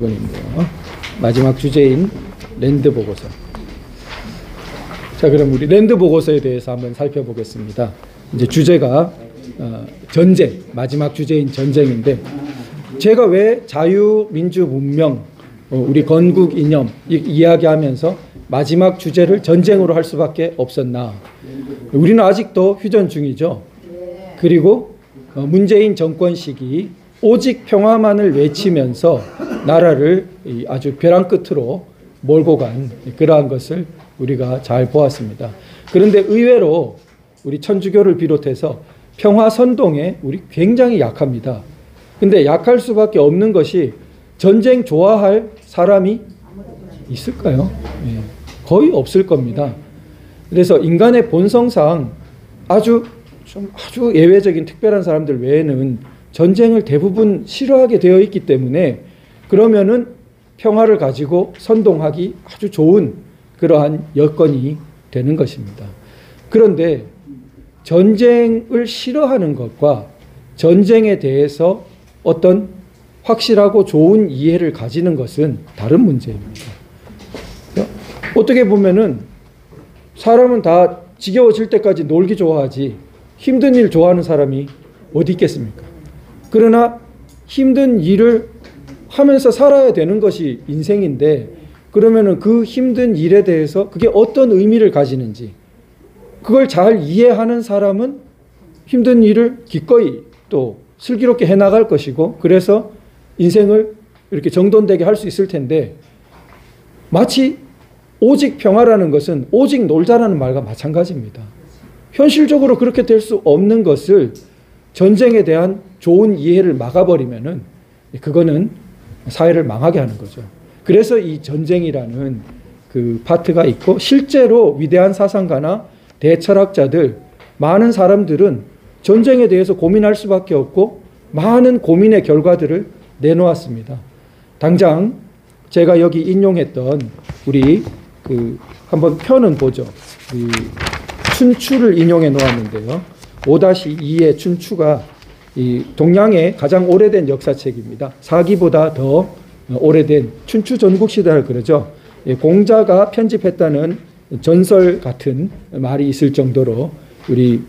부분인데요. 마지막 주제인 랜드 보고서. 자, 그럼 우리 랜드 보고서에 대해서 한번 살펴보겠습니다. 이제 주제가 전쟁, 마지막 주제인 전쟁인데, 제가 왜 자유민주 문명, 우리 건국 이념 이야기하면서 마지막 주제를 전쟁으로 할 수밖에 없었나? 우리는 아직도 휴전 중이죠. 그리고 문재인 정권 시기 오직 평화만을 외치면서 나라를 아주 벼랑 끝으로 몰고 간 그러한 것을 우리가 잘 보았습니다. 그런데 의외로 우리 천주교를 비롯해서 평화 선동에 우리 굉장히 약합니다. 근데 약할 수밖에 없는 것이 전쟁 좋아할 사람이 있을까요? 거의 없을 겁니다. 그래서 인간의 본성상 아주 예외적인 특별한 사람들 외에는 전쟁을 대부분 싫어하게 되어 있기 때문에, 그러면은 평화를 가지고 선동하기 아주 좋은 그러한 여건이 되는 것입니다. 그런데 전쟁을 싫어하는 것과 전쟁에 대해서 어떤 확실하고 좋은 이해를 가지는 것은 다른 문제입니다. 어떻게 보면은 사람은 다 지겨워질 때까지 놀기 좋아하지 힘든 일 좋아하는 사람이 어디 있겠습니까? 그러나 힘든 일을 하면서 살아야 되는 것이 인생인데, 그러면은 그 힘든 일에 대해서 그게 어떤 의미를 가지는지 그걸 잘 이해하는 사람은 힘든 일을 기꺼이 또 슬기롭게 해나갈 것이고, 그래서 인생을 이렇게 정돈되게 할 수 있을 텐데, 마치 오직 평화라는 것은 오직 놀자라는 말과 마찬가지입니다. 현실적으로 그렇게 될 수 없는 것을 전쟁에 대한 좋은 이해를 막아버리면은 그거는 사회를 망하게 하는 거죠. 그래서 이 전쟁이라는 그 파트가 있고, 실제로 위대한 사상가나 대철학자들, 많은 사람들은 전쟁에 대해서 고민할 수밖에 없고 많은 고민의 결과들을 내놓았습니다. 당장 제가 여기 인용했던 우리 한번 편은 보죠. 춘추를 인용해 놓았는데요. 5-2의 춘추가 이 동양의 가장 오래된 역사책입니다. 사기보다 더 오래된 춘추 전국시대를 그러죠. 공자가 편집했다는 전설 같은 말이 있을 정도로 우리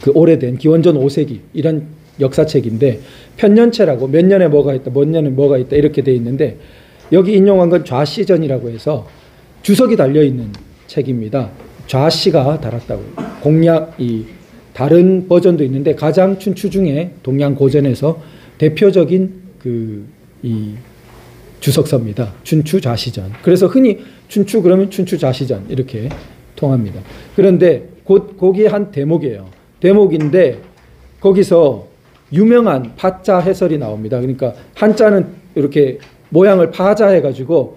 그 오래된 기원전 5세기 이런 역사책인데, 편년체라고 몇 년에 뭐가 있다, 몇 년에 뭐가 있다 이렇게 돼 있는데, 여기 인용한 건 좌시전이라고 해서 주석이 달려있는 책입니다. 좌씨가 달았다고. 공략이 다른 버전도 있는데 가장 춘추 중에 동양 고전에서 대표적인 이 주석서입니다. 춘추 좌시전. 그래서 흔히 춘추 그러면 춘추 좌시전 이렇게 통합니다. 그런데 거기에 한 대목이에요. 대목인데 거기서 유명한 파자 해설이 나옵니다. 그러니까 한자는 이렇게 모양을 파자해가지고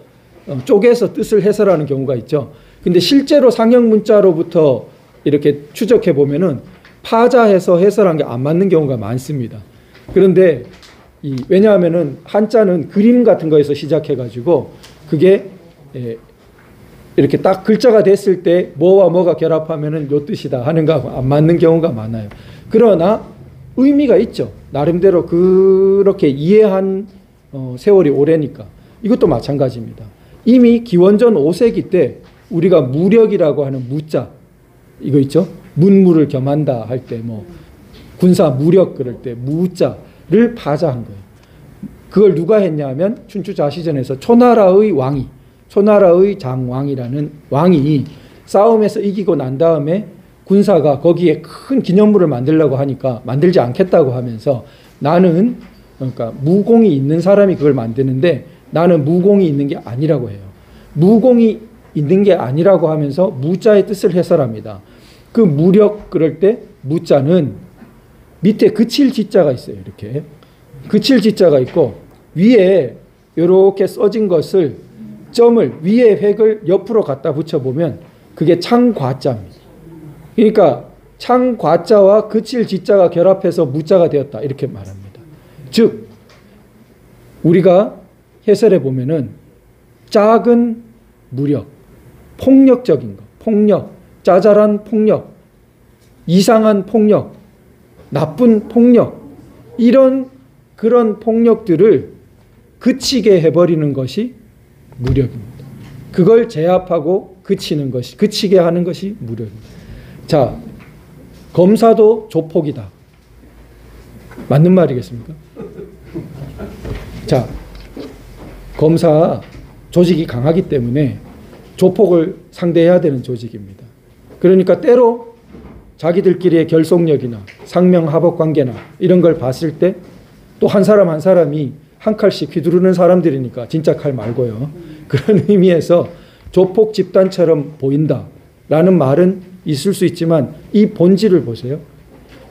쪼개서 뜻을 해설하는 경우가 있죠. 근데 실제로 상형 문자로부터 이렇게 추적해 보면은 파자해서 해설한 게 안 맞는 경우가 많습니다. 그런데 왜냐하면은 한자는 그림 같은 거에서 시작해가지고 그게 이렇게 딱 글자가 됐을 때 뭐와 뭐가 결합하면은 요 뜻이다 하는 거하고 안 맞는 경우가 많아요. 그러나 의미가 있죠. 나름대로 그렇게 이해한 세월이 오래니까. 이것도 마찬가지입니다. 이미 기원전 5세기 때 우리가 무력이라고 하는 무자, 이거 있죠? 문무를 겸한다 할 때 뭐 군사 무력 그럴 때 무자를 파자한 거예요. 그걸 누가 했냐면 춘추좌시전에서 초나라의 왕이, 초나라의 장왕이라는 왕이 싸움에서 이기고 난 다음에 군사가 거기에 큰 기념물을 만들려고 하니까 만들지 않겠다고 하면서, 나는 그러니까 무공이 있는 사람이 그걸 만드는데 나는 무공이 있는 게 아니라고 해요. 무공이 있는 게 아니라고 하면서 무자의 뜻을 해설합니다. 그 무력 그럴 때 무자는 밑에 그칠 지자가 있어요. 이렇게 그칠 지자가 있고 위에 이렇게 써진 것을 점을 위에 획을 옆으로 갖다 붙여보면 그게 창과자입니다. 그러니까 창과자와 그칠 지자가 결합해서 무자가 되었다 이렇게 말합니다. 즉 우리가 해설해 보면은 작은 무력, 폭력적인 것, 폭력, 짜잘한 폭력, 이상한 폭력, 나쁜 폭력, 이런 그런 폭력들을 그치게 해버리는 것이 무력입니다. 그걸 제압하고 그치게 하는 것이 무력입니다. 자, 검사도 조폭이다. 맞는 말이겠습니까? 자, 검사 조직이 강하기 때문에 조폭을 상대해야 되는 조직입니다. 그러니까 때로 자기들끼리의 결속력이나 상명하복 관계나 이런 걸 봤을 때 또 한 사람 한 사람이 한 칼씩 휘두르는 사람들이니까 진짜 칼 말고요. 그런 의미에서 조폭 집단처럼 보인다라는 말은 있을 수 있지만 이 본질을 보세요.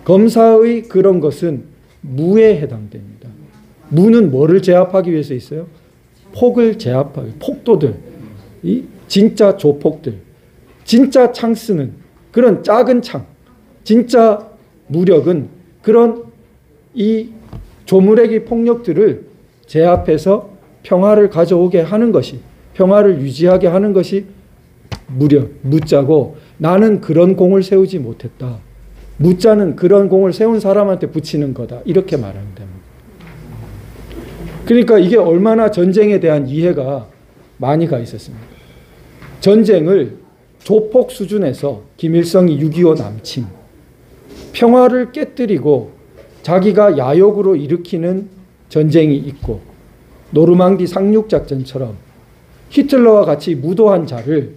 검사의 그런 것은 무에 해당됩니다. 무는 뭐를 제압하기 위해서 있어요? 폭을 제압하기, 폭도들, 이 진짜 조폭들, 진짜 창 쓰는 그런 작은 창, 진짜 무력은 그런 이 조무래기 폭력들을 제압해서 평화를 가져오게 하는 것이, 평화를 유지하게 하는 것이 무력, 무자고, 나는 그런 공을 세우지 못했다. 무자는 그런 공을 세운 사람한테 붙이는 거다. 이렇게 말하면 됩니다. 그러니까 이게 얼마나 전쟁에 대한 이해가 많이 가 있었습니다. 전쟁을 조폭 수준에서 김일성이 6.25 남침, 평화를 깨뜨리고 자기가 야욕으로 일으키는 전쟁이 있고 노르망디 상륙작전처럼 히틀러와 같이 무도한 자를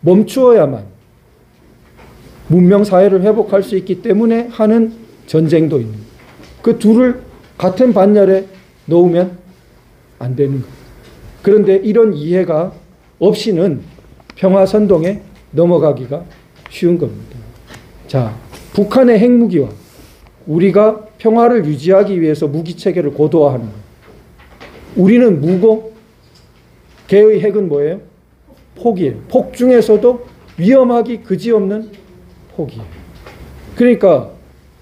멈추어야만 문명사회를 회복할 수 있기 때문에 하는 전쟁도 있는 거예요. 그 둘을 같은 반열에 놓으면 안 되는 거예요. 그런데 이런 이해가 없이는 평화선동에 넘어가기가 쉬운 겁니다. 자, 북한의 핵무기와 우리가 평화를 유지하기 위해서 무기체계를 고도화하는 거예요. 우리는 무고, 걔의 핵은 뭐예요? 폭이에요. 폭 중에서도 위험하기 그지없는 폭이에요. 그러니까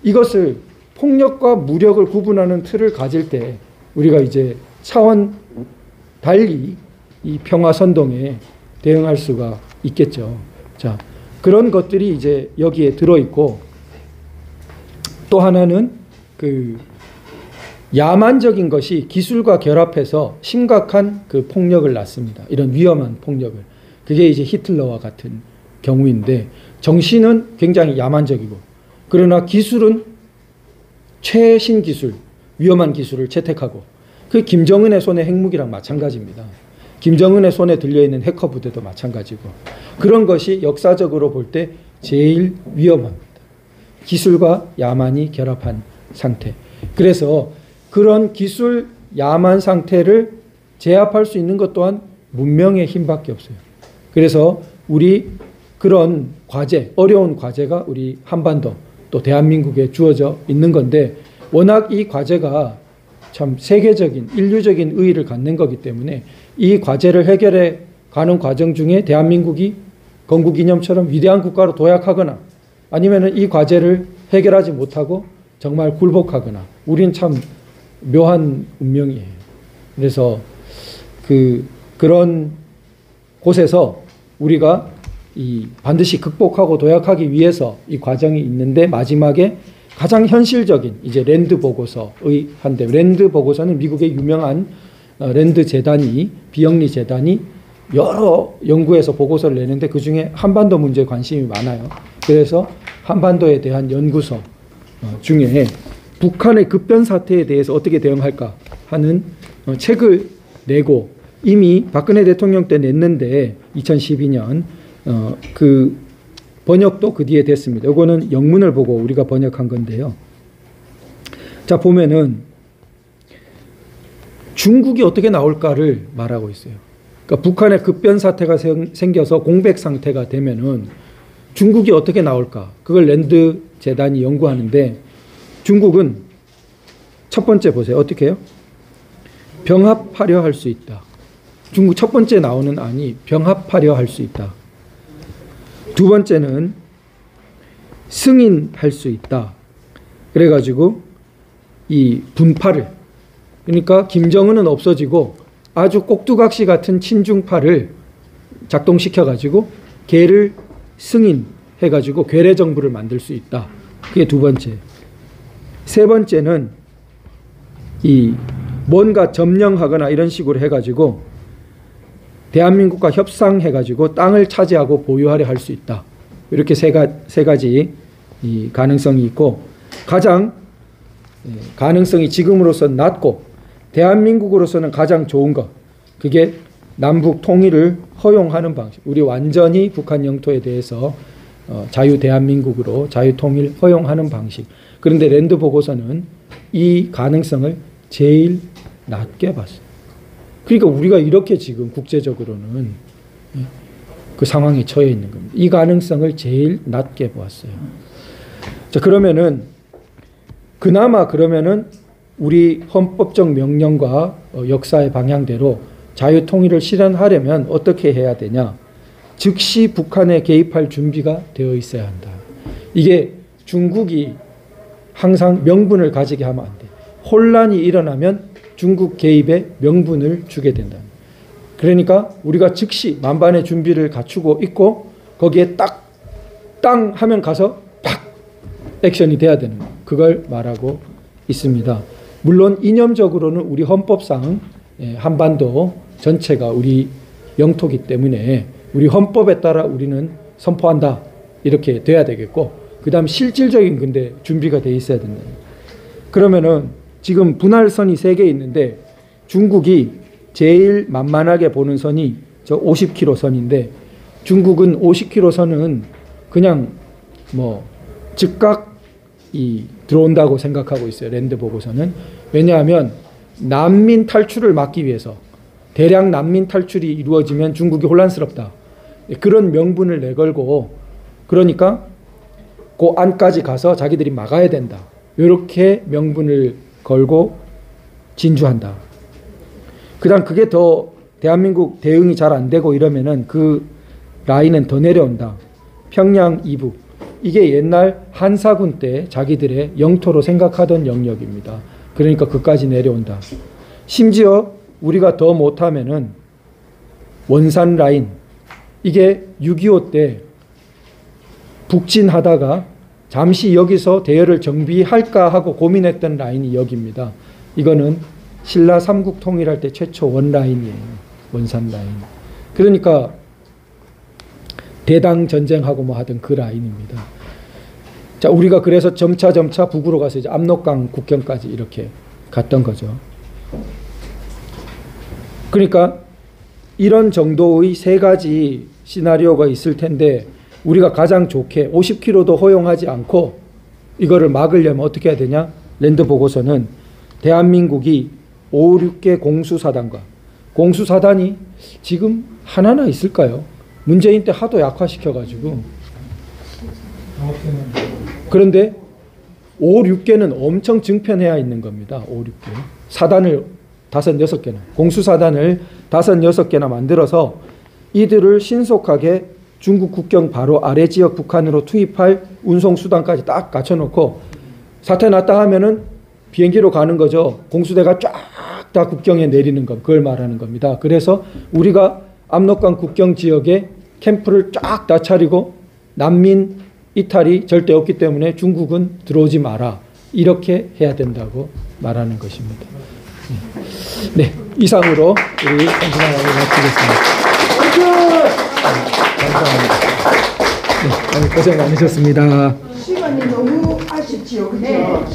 이것을 폭력과 무력을 구분하는 틀을 가질 때 우리가 이제 차원 달리 이 평화선동에 대응할 수가 있겠죠. 자, 그런 것들이 이제 여기에 들어있고, 또 하나는 그 야만적인 것이 기술과 결합해서 심각한 그 폭력을 낳습니다. 이런 위험한 폭력을. 그게 이제 히틀러와 같은 경우인데, 정신은 굉장히 야만적이고, 그러나 기술은 최신 기술, 위험한 기술을 채택하고, 그 김정은의 손에 핵무기랑 마찬가지입니다. 김정은의 손에 들려있는 해커 부대도 마찬가지고, 그런 것이 역사적으로 볼 때 제일 위험합니다. 기술과 야만이 결합한 상태. 그래서 그런 기술 야만 상태를 제압할 수 있는 것 또한 문명의 힘밖에 없어요. 그래서 우리 그런 과제, 어려운 과제가 우리 한반도 또 대한민국에 주어져 있는 건데, 워낙 이 과제가 참 세계적인 인류적인 의의를 갖는 거기 때문에 이 과제를 해결해 가는 과정 중에 대한민국이 건국이념처럼 위대한 국가로 도약하거나 아니면 이 과제를 해결하지 못하고 정말 굴복하거나, 우린 참 묘한 운명이에요. 그래서 그런 곳에서 우리가 반드시 극복하고 도약하기 위해서 이 과정이 있는데, 마지막에 가장 현실적인 이제 랜드 보고서의 한데, 랜드 보고서는 미국의 유명한 랜드 재단이, 비영리 재단이 여러 연구에서 보고서를 내는데 그 중에 한반도 문제에 관심이 많아요. 그래서 한반도에 대한 연구서 중에 북한의 급변 사태에 대해서 어떻게 대응할까 하는 책을 내고, 이미 박근혜 대통령 때 냈는데 2012년 그 번역도 그 뒤에 됐습니다. 이거는 영문을 보고 우리가 번역한 건데요. 자, 보면은 중국이 어떻게 나올까를 말하고 있어요. 그러니까 북한의 급변 사태가 생겨서 공백 상태가 되면은 중국이 어떻게 나올까? 그걸 랜드 재단이 연구하는데, 중국은 첫 번째 보세요. 어떻게 해요? 병합하려 할 수 있다. 중국 첫 번째 나오는 안이 병합하려 할 수 있다. 두 번째는 승인할 수 있다. 그래가지고 이 분파를, 그러니까 김정은은 없어지고 아주 꼭두각시 같은 친중파를 작동시켜가지고 걔를 승인해가지고 괴뢰 정부를 만들 수 있다. 그게 두 번째. 세 번째는 이 뭔가 점령하거나 이런 식으로 해가지고 대한민국과 협상해가지고 땅을 차지하고 보유하려 할 수 있다. 이렇게 세 가지 이 가능성이 있고, 가장 가능성이 지금으로서는 낮고 대한민국으로서는 가장 좋은 것, 그게 남북 통일을 허용하는 방식. 우리 완전히 북한 영토에 대해서 자유 대한민국으로 자유 통일 허용하는 방식. 그런데 랜드 보고서는 이 가능성을 제일 낮게 봤어요. 그러니까 우리가 이렇게 지금 국제적으로는 그 상황에 처해 있는 겁니다. 이 가능성을 제일 낮게 보았어요. 자, 그러면은 그나마 그러면은 우리 헌법적 명령과 역사의 방향대로 자유 통일을 실현하려면 어떻게 해야 되냐? 즉시 북한에 개입할 준비가 되어 있어야 한다. 이게 중국이 항상 명분을 가지게 하면 안 돼. 혼란이 일어나면 중국 개입에 명분을 주게 된다. 그러니까 우리가 즉시 만반의 준비를 갖추고 있고 거기에 딱 땅 하면 가서 팍 액션이 돼야 되는 거. 그걸 말하고 있습니다. 물론 이념적으로는 우리 헌법상 한반도 전체가 우리 영토기 때문에 우리 헌법에 따라 우리는 선포한다. 이렇게 돼야 되겠고, 그 다음 실질적인 근데 준비가 돼 있어야 된다. 그러면은 지금 분할선이 3개 있는데 중국이 제일 만만하게 보는 선이 저 50km 선인데, 중국은 50km 선은 그냥 뭐 즉각 들어온다고 생각하고 있어요. 랜드 보고서는. 왜냐하면 난민 탈출을 막기 위해서, 대량 난민 탈출이 이루어지면 중국이 혼란스럽다. 그런 명분을 내걸고, 그러니까 그 안까지 가서 자기들이 막아야 된다. 이렇게 명분을 걸고 진주한다. 그다음 그게 더 대한민국 대응이 잘 안 되고 이러면은 그 라인은 더 내려온다. 평양 이북. 이게 옛날 한사군 때 자기들의 영토로 생각하던 영역입니다. 그러니까 그까지 내려온다. 심지어 우리가 더 못하면은 원산 라인. 이게 6.25 때 북진하다가 잠시 여기서 대열을 정비할까 하고 고민했던 라인이 여기입니다. 이거는 신라 삼국 통일할 때 최초 원라인이에요. 원산 라인. 그러니까 대당 전쟁하고 뭐 하던 그 라인입니다. 자, 우리가 그래서 점차 북으로 가서 이제 압록강 국경까지 이렇게 갔던 거죠. 그러니까 이런 정도의 3가지 시나리오가 있을 텐데, 우리가 가장 좋게 50km도 허용하지 않고 이거를 막으려면 어떻게 해야 되냐? 랜드 보고서는 대한민국이 5, 6개 공수사단과, 공수사단이 지금 하나나 있을까요? 문재인 때 하도 약화시켜가지고. 그런데 5, 6개는 엄청 증편해야 있는 겁니다. 5, 6개. 사단을 5, 6개나, 공수사단을 5, 6개나 만들어서 이들을 신속하게 중국 국경 바로 아래 지역 북한으로 투입할 운송수단까지 딱 갖춰놓고, 사태 났다 하면은 비행기로 가는 거죠. 공수대가 쫙 다 국경에 내리는 것, 그걸 말하는 겁니다. 그래서 우리가 압록강 국경 지역에 캠프를 쫙 다 차리고 난민 이탈이 절대 없기 때문에 중국은 들어오지 마라. 이렇게 해야 된다고 말하는 것입니다. 네, 이상으로 우리 선진화를 마치겠습니다. 감사합니다. 네, 고생 많으셨습니다. 시간이 너무 아쉽지요, 그죠?